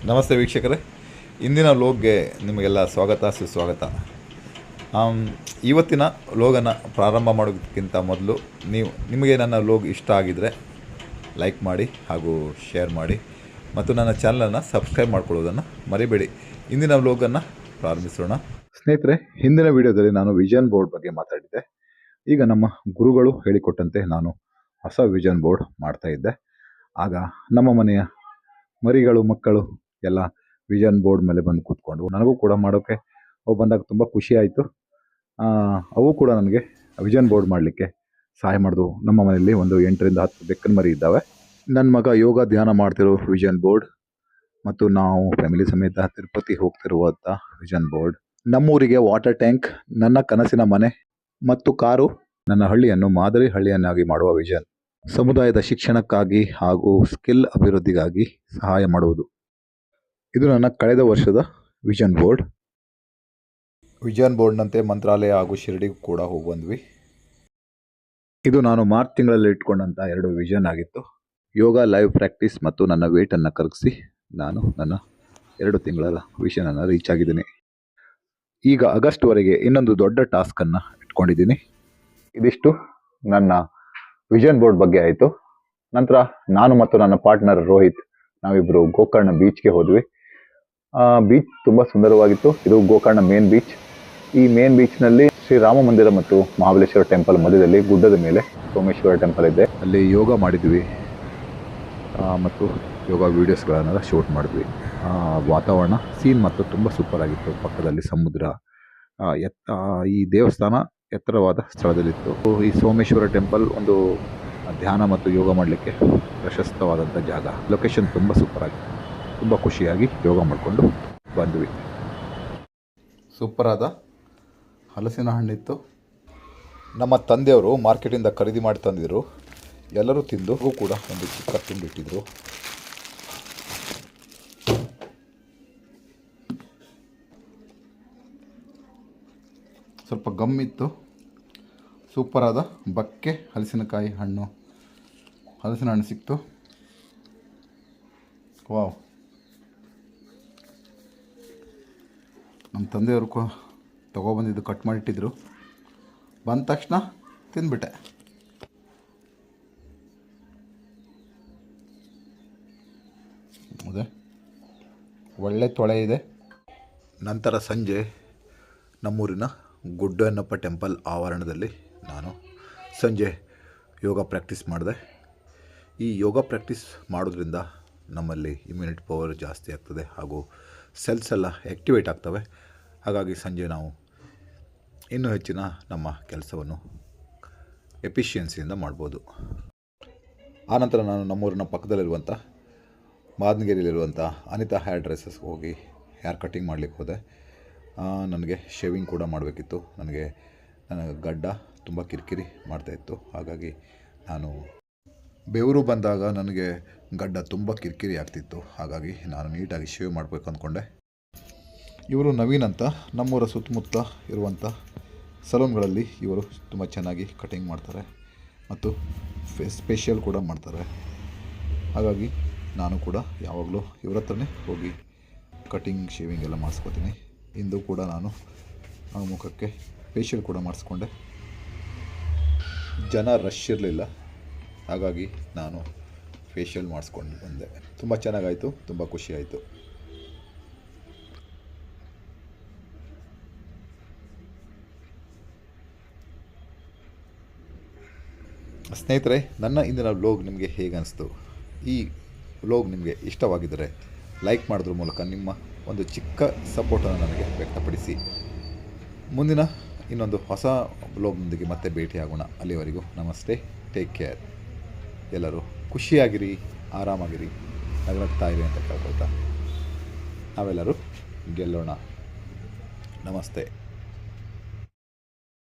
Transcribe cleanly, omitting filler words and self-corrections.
ನಮಸ್ತೆ ವೀಕ್ಷಕರೇ, ಇಂದಿನ ಲೋಗ್ಗೆ ನಿಮಗೆಲ್ಲ ಸ್ವಾಗತ ಸುಸ್ವಾಗತ. ಇವತ್ತಿನ ಲೋಗನ್ನು ಪ್ರಾರಂಭ ಮಾಡೋದಕ್ಕಿಂತ ಮೊದಲು ನಿಮಗೆ ನನ್ನ ಲೋಗ್ ಇಷ್ಟ ಆಗಿದರೆ ಲೈಕ್ ಮಾಡಿ ಹಾಗೂ ಶೇರ್ ಮಾಡಿ ಮತ್ತು ನನ್ನ ಚಾನಲನ್ನು ಸಬ್ಸ್ಕ್ರೈಬ್ ಮಾಡ್ಕೊಳ್ಳೋದನ್ನು ಮರಿಬೇಡಿ. ಇಂದಿನ ಲೋಗನ್ನು ಪ್ರಾರಂಭಿಸೋಣ. ಸ್ನೇಹಿತರೆ, ಹಿಂದಿನ ವಿಡಿಯೋದಲ್ಲಿ ನಾನು ವಿಷನ್ ಬೋರ್ಡ್ ಬಗ್ಗೆ ಮಾತಾಡಿದ್ದೆ. ಈಗ ನಮ್ಮ ಗುರುಗಳು ಹೇಳಿಕೊಟ್ಟಂತೆ ನಾನು ಹೊಸ ವಿಷನ್ ಬೋರ್ಡ್ ಮಾಡ್ತಾ ಇದ್ದೆ. ಆಗ ನಮ್ಮ ಮನೆಯ ಮರಿಗಳು ಮಕ್ಕಳು ಎಲ್ಲ ವಿಷನ್ ಬೋರ್ಡ್ ಮೇಲೆ ಬಂದು ಕೂತ್ಕೊಂಡು ನನಗೂ ಕೂಡ ಮಾಡೋಕ್ಕೆ ಅವು ಬಂದಾಗ ತುಂಬ ಖುಷಿ ಆಯಿತು. ಅವು ಕೂಡ ನನಗೆ ವಿಷನ್ ಬೋರ್ಡ್ ಮಾಡಲಿಕ್ಕೆ ಸಹಾಯ ಮಾಡಿದ್ವು. ನಮ್ಮ ಮನೆಯಲ್ಲಿ ಒಂದು 8 ರಿಂದ 10 ಬೆಕ್ಕನ ಮರಿ ಇದ್ದಾವೆ. ನನ್ನ ಮಗ ಯೋಗ ಧ್ಯಾನ ಮಾಡ್ತಿರೋ ವಿಷನ್ ಬೋರ್ಡ್ ಮತ್ತು ನಾವು ಫ್ಯಾಮಿಲಿ ಸಮೇತ ತಿರುಪತಿ ಹೋಗ್ತಿರುವಂಥ ವಿಷನ್ ಬೋರ್ಡ್, ನಮ್ಮೂರಿಗೆ ವಾಟರ್ ಟ್ಯಾಂಕ್, ನನ್ನ ಕನಸಿನ ಮನೆ ಮತ್ತು ಕಾರು, ನನ್ನ ಹಳ್ಳಿಯನ್ನು ಮಾದರಿ ಹಳ್ಳಿಯನ್ನಾಗಿ ಮಾಡುವ ವಿಷನ್, ಸಮುದಾಯದ ಶಿಕ್ಷಣಕ್ಕಾಗಿ ಹಾಗೂ ಸ್ಕಿಲ್ ಅಭಿವೃದ್ಧಿಗಾಗಿ ಸಹಾಯ ಮಾಡುವುದು. ಇದು ನನ್ನ ಕಳೆದ ವರ್ಷದ ವಿಷನ್ ಬೋರ್ಡ್. ವಿಷನ್ ಬೋರ್ಡ್ನಂತೆ ಮಂತ್ರಾಲಯ ಹಾಗೂ ಶಿರಡಿಗೂ ಕೂಡ ಹೋಗಿ ಬಂದ್ವಿ. ಇದು ನಾನು ಮಾರ್ಚ್ ತಿಂಗಳಲ್ಲಿ ಇಟ್ಕೊಂಡಂಥ 2 ವಿಷನ್ ಆಗಿತ್ತು. ಯೋಗ ಲೈವ್ ಪ್ರಾಕ್ಟೀಸ್ ಮತ್ತು ನನ್ನ ವೇಟನ್ನು ಕರಗಿಸಿ ನಾನು ನನ್ನ 2 ತಿಂಗಳ ವಿಷನನ್ನು ರೀಚ್ ಆಗಿದ್ದೀನಿ. ಈಗ ಆಗಸ್ಟ್ವರೆಗೆ ಇನ್ನೊಂದು ದೊಡ್ಡ ಟಾಸ್ಕನ್ನು ಇಟ್ಕೊಂಡಿದ್ದೀನಿ. ಇದಿಷ್ಟು ನನ್ನ ವಿಷನ್ ಬೋರ್ಡ್ ಬಗ್ಗೆ ಆಯಿತು. ನಂತರ ನಾನು ಮತ್ತು ನನ್ನ ಪಾರ್ಟ್ನರ್ ರೋಹಿತ್ ನಾವಿಬ್ಬರು ಗೋಕರ್ಣ ಬೀಚ್ಗೆ ಹೋದ್ವಿ. ಬೀಚ್ ತುಂಬ ಸುಂದರವಾಗಿತ್ತು. ಇದು ಗೋಕರ್ಣ ಮೇನ್ ಬೀಚ್. ಈ ಮೇನ್ ಬೀಚ್ನಲ್ಲಿ ಶ್ರೀರಾಮ ಮಂದಿರ ಮತ್ತು ಮಹಾಬಲೇಶ್ವರ ಟೆಂಪಲ್ ಮಧ್ಯದಲ್ಲಿ ಗುಡ್ಡದ ಮೇಲೆ ಸೋಮೇಶ್ವರ ಟೆಂಪಲ್ ಇದೆ. ಅಲ್ಲಿ ಯೋಗ ಮಾಡಿದ್ವಿ ಮತ್ತು ಯೋಗ ವೀಡಿಯೋಸ್ಗಳನ್ನೆಲ್ಲ ಶೂಟ್ ಮಾಡಿದ್ವಿ. ವಾತಾವರಣ ಸೀನ್ ಮತ್ತು ತುಂಬ ಸೂಪರ್ ಆಗಿತ್ತು. ಪಕ್ಕದಲ್ಲಿ ಸಮುದ್ರ, ಈ ದೇವಸ್ಥಾನ ಎತ್ತರವಾದ ಸ್ಥಳದಲ್ಲಿತ್ತು. ಈ ಸೋಮೇಶ್ವರ ಟೆಂಪಲ್ ಒಂದು ಧ್ಯಾನ ಮತ್ತು ಯೋಗ ಮಾಡಲಿಕ್ಕೆ ಪ್ರಶಸ್ತವಾದಂಥ ಜಾಗ. ಲೊಕೇಶನ್ ತುಂಬ ಸೂಪರ್ ಆಗಿತ್ತು. ತುಂಬ ಖುಷಿಯಾಗಿ ಯೋಗ ಮಾಡಿಕೊಂಡು ಬಂದ್ವಿ. ಸೂಪರಾದ ಹಲಸಿನ ಹಣ್ಣಿತ್ತು. ನಮ್ಮ ತಂದೆಯವರು ಮಾರ್ಕೆಟಿಂದ ಖರೀದಿ ಮಾಡಿ ತಂದಿದ್ರು. ಎಲ್ಲರೂ ತಿಂದು ಕೂಡ ಒಂದು ಚಿಕ್ಕ ತುಂಬಿಟ್ಟಿದ್ರು. ಸ್ವಲ್ಪ ಗಮ್ಮಿತ್ತು. ಸೂಪರಾದ ಬಕ್ಕೆ ಹಲಸಿನ ಹಣ್ಣು ಸಿಕ್ತು. ವಾವ್! ನಮ್ಮ ತಂದೆಯವರು ತೊಗೊಬಂದಿದ್ದು ಕಟ್ ಮಾಡಿಟ್ಟಿದ್ರು. ಬಂದ ತಕ್ಷಣ ತಿಂದ್ಬಿಟ್ಟೆ. ಅದೇ ಒಳ್ಳೆ ತೊಳೆ ಇದೆ. ನಂತರ ಸಂಜೆ ನಮ್ಮೂರಿನ ಗುಡ್ಡಣ್ಣಪ್ಪ ಟೆಂಪಲ್ ಆವರಣದಲ್ಲಿ ನಾನು ಸಂಜೆ ಯೋಗ ಪ್ರಾಕ್ಟೀಸ್ ಮಾಡಿದೆ. ಈ ಯೋಗ ಪ್ರಾಕ್ಟೀಸ್ ಮಾಡೋದ್ರಿಂದ ನಮ್ಮಲ್ಲಿ ಇಮ್ಯುನಿಟಿ ಪವರ್ ಜಾಸ್ತಿ ಆಗ್ತದೆ ಹಾಗೂ ಸೆಲ್ಸ್ ಎಲ್ಲ ಆ್ಯಕ್ಟಿವೇಟ್ ಆಗ್ತವೆ. ಹಾಗಾಗಿ ಸಂಜೆ ನಾವು ಇನ್ನೂ ಹೆಚ್ಚಿನ ನಮ್ಮ ಕೆಲಸವನ್ನು ಎಫಿಷಿಯನ್ಸಿಯಿಂದ ಮಾಡ್ಬೋದು. ಆನಂತರ ನಾನು ನಮ್ಮೂರಿನ ಪಕ್ಕದಲ್ಲಿರುವಂಥ ಮಾದನಗಿರಿಯಲ್ಲಿರುವಂಥ ಅನಿತಾ ಹೇರ್ ಡ್ರೆಸ್ಸಸ್ಗೆ ಹೋಗಿ ಹೇರ್ ಕಟ್ಟಿಂಗ್ ಮಾಡಲಿಕ್ಕೆ ಹೋದೆ. ನನಗೆ ಶೇವಿಂಗ್ ಕೂಡ ಮಾಡಬೇಕಿತ್ತು. ನನ್ನ ಗಡ್ಡ ತುಂಬ ಕಿರಿಕಿರಿ ಮಾಡ್ತಾಯಿತ್ತು. ಹಾಗಾಗಿ ನಾನು ಬೆವರು ಬಂದಾಗ ನನಗೆ ಗಡ್ಡ ತುಂಬ ಕಿರಿಕಿರಿ ಆಗ್ತಿತ್ತು. ಹಾಗಾಗಿ ನಾನು ನೀಟಾಗಿ ಶೇವ್ ಮಾಡಬೇಕು ಅಂದ್ಕೊಂಡೆ. ಇವರು ನವೀನ್ ಅಂತ ನಮ್ಮೂರ ಸುತ್ತಮುತ್ತ ಇರುವಂಥ ಸಲೂನ್ಗಳಲ್ಲಿ ಇವರು ತುಂಬ ಚೆನ್ನಾಗಿ ಕಟಿಂಗ್ ಮಾಡ್ತಾರೆ ಮತ್ತು ಫೇಶಿಯಲ್ ಕೂಡ ಮಾಡ್ತಾರೆ. ಹಾಗಾಗಿ ನಾನು ಕೂಡ ಯಾವಾಗಲೂ ಇವ್ರ ಹತ್ರನೇ ಹೋಗಿ ಕಟಿಂಗ್ ಶೇವಿಂಗ್ ಎಲ್ಲ ಮಾಡಿಸ್ಕೊತೀನಿ. ಇಂದು ಕೂಡ ನಾನು ಮುಖಕ್ಕೆ ಫೇಶಿಯಲ್ ಕೂಡ ಮಾಡಿಸ್ಕೊಂಡೆ. ಜನ ರಶ್ ಇರಲಿಲ್ಲ, ಹಾಗಾಗಿ ನಾನು ಫೇಶಿಯಲ್ ಮಾಡಿಸ್ಕೊಂಡು ಬಂದೆ. ತುಂಬ ಚೆನ್ನಾಗಾಯಿತು, ತುಂಬ ಖುಷಿಯಾಯಿತು. ಸ್ನೇಹಿತರೆ, ನನ್ನ ಇಂದಿನ ವ್ಲಾಗ್ ನಿಮಗೆ ಹೇಗೆ ಅನಿಸ್ತು? ಈ ವ್ಲಾಗ್ ನಿಮಗೆ ಇಷ್ಟವಾಗಿದ್ದರೆ ಲೈಕ್ ಮಾಡೋದ್ರ ಮೂಲಕ ನಿಮ್ಮ ಒಂದು ಚಿಕ್ಕ ಸಪೋರ್ಟನ್ನು ನನಗೆ ವ್ಯಕ್ತಪಡಿಸಿ. ಮುಂದಿನ ಇನ್ನೊಂದು ಹೊಸ ವ್ಲಾಗ್ನೊಂದಿಗೆ ಮತ್ತೆ ಭೇಟಿಯಾಗೋಣ. ಅಲ್ಲಿವರೆಗೂ ನಮಸ್ತೆ, ಟೇಕ್ ಕೇರ್. ಎಲ್ಲರೂ ಖುಷಿಯಾಗಿರಿ, ಆರಾಮಾಗಿರಿ, ನಗ್ನಗ್ತಾ ಇರಿ ಅಂತ ಕೇಳ್ಕೊಳ್ತಾ ನಾವೆಲ್ಲರೂ ಗೆಲ್ಲೋಣ. ನಮಸ್ತೆ.